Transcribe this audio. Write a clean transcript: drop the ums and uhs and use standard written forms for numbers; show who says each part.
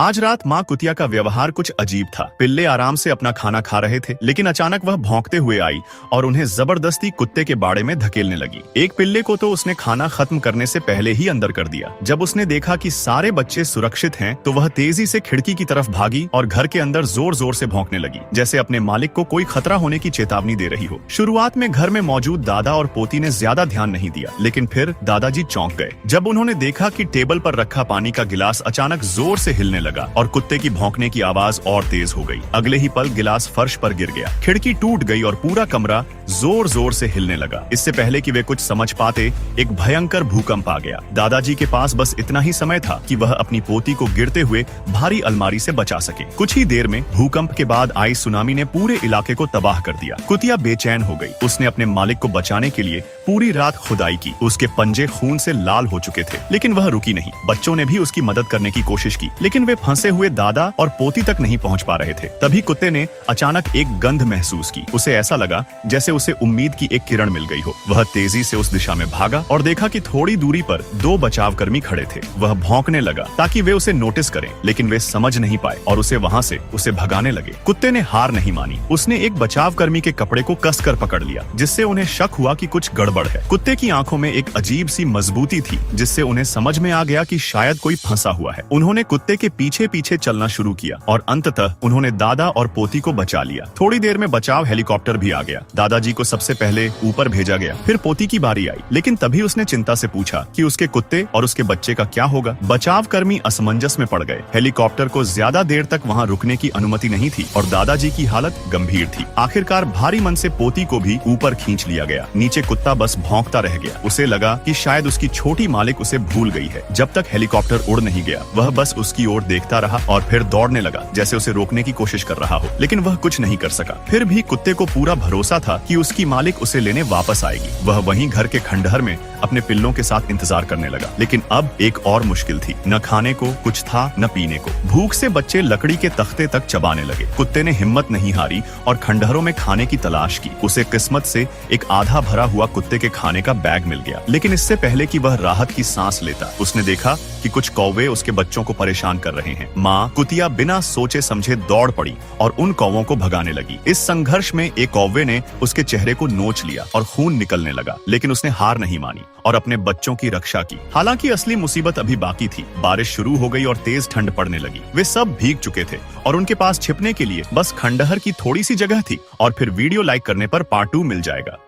Speaker 1: आज रात माँ कुतिया का व्यवहार कुछ अजीब था। पिल्ले आराम से अपना खाना खा रहे थे, लेकिन अचानक वह भौंकते हुए आई और उन्हें जबरदस्ती कुत्ते के बाड़े में धकेलने लगी। एक पिल्ले को तो उसने खाना खत्म करने से पहले ही अंदर कर दिया। जब उसने देखा कि सारे बच्चे सुरक्षित हैं, तो वह तेजी से खिड़की की तरफ भागी और घर के अंदर जोर जोर से भौंकने लगी, जैसे अपने मालिक को कोई खतरा होने की चेतावनी दे रही हो। शुरुआत में घर में मौजूद दादा और पोती ने ज्यादा ध्यान नहीं दिया, लेकिन फिर दादाजी चौंक गए जब उन्होंने देखा कि टेबल पर रखा पानी का गिलास अचानक जोर से हिलने लगा और कुत्ते की भौंकने की आवाज और तेज हो गई। अगले ही पल गिलास फर्श पर गिर गया, खिड़की टूट गई और पूरा कमरा जोर जोर से हिलने लगा। इससे पहले कि वे कुछ समझ पाते, एक भयंकर भूकंप आ गया। दादाजी के पास बस इतना ही समय था कि वह अपनी पोती को गिरते हुए भारी अलमारी से बचा सके। कुछ ही देर में भूकंप के बाद आई सुनामी ने पूरे इलाके को तबाह कर दिया। कुतिया बेचैन हो गई। उसने अपने मालिक को बचाने के लिए पूरी रात खुदाई की। उसके पंजे खून से लाल हो चुके थे, लेकिन वह रुकी नहीं। बच्चों ने भी उसकी मदद करने की कोशिश की, लेकिन वे फंसे हुए दादा और पोती तक नहीं पहुंच पा रहे थे। तभी कुत्ते ने अचानक एक गंध महसूस की। उसे ऐसा लगा जैसे उसे उम्मीद की एक किरण मिल गई हो। वह तेजी से उस दिशा में भागा और देखा कि थोड़ी दूरी पर दो बचावकर्मी खड़े थे। वह भौंकने लगा ताकि वे उसे नोटिस करें, लेकिन वे समझ नहीं पाए और उसे वहां से भगाने लगे। कुत्ते ने हार नहीं मानी। उसने एक बचावकर्मी के कपड़े को कसकर पकड़ लिया, जिससे उन्हें शक हुआ कि कुछ गड़बड़ है। कुत्ते की आंखों में एक अजीब सी मजबूती थी, जिससे उन्हें समझ में आ गया कि शायद कोई फंसा हुआ है। उन्होंने कुत्ते के पीछे पीछे चलना शुरू किया और अंततः उन्होंने दादा और पोती को बचा लिया। थोड़ी देर में बचाव हेलीकॉप्टर भी आ गया। दादाजी को सबसे पहले ऊपर भेजा गया, फिर पोती की बारी आई, लेकिन तभी उसने चिंता से पूछा कि उसके कुत्ते और उसके बच्चे का क्या होगा। बचाव कर्मी असमंजस में पड़ गए। हेलीकॉप्टर को ज्यादा देर तक वहां रुकने की अनुमति नहीं थी और दादाजी की हालत गंभीर थी। आखिरकार भारी मन से पोती को भी ऊपर खींच लिया गया। नीचे कुत्ता बस भौंकता रह गया। उसे लगा कि शायद उसकी छोटी मालिक उसे भूल गई है। जब तक हेलीकॉप्टर उड़ नहीं गया, वह बस उसकी ओर देखता रहा और फिर दौड़ने लगा, जैसे उसे रोकने की कोशिश कर रहा हो, लेकिन वह कुछ नहीं कर सका। फिर भी कुत्ते को पूरा भरोसा था कि उसकी मालिक उसे लेने वापस आएगी। वह वहीं घर के खंडहर में अपने पिल्लों के साथ इंतजार करने लगा। लेकिन अब एक और मुश्किल थी। न खाने को कुछ था, न पीने को। भूख से बच्चे लकड़ी के तख्ते तक चबाने लगे। कुत्ते ने हिम्मत नहीं हारी और खंडहरों में खाने की तलाश की। उसे किस्मत से एक आधा भरा हुआ कुत्ते के खाने का बैग मिल गया, लेकिन इससे पहले कि वह राहत की सांस लेता, उसने देखा कि कुछ कौवे उसके बच्चों को परेशान कर रहे हैं। माँ कुतिया बिना सोचे समझे दौड़ पड़ी और उन कौवों को भगाने लगी। इस संघर्ष में एक कौवे ने उसके चेहरे को नोच लिया और खून निकलने लगा, लेकिन उसने हार नहीं मानी और अपने बच्चों की रक्षा की। हालांकि असली मुसीबत अभी बाकी थी। बारिश शुरू हो गई और तेज ठंड पड़ने लगी। वे सब भीग चुके थे और उनके पास छिपने के लिए बस खंडहर की थोड़ी सी जगह थी। और फिर वीडियो लाइक करने पर पार्ट 2 मिल जाएगा।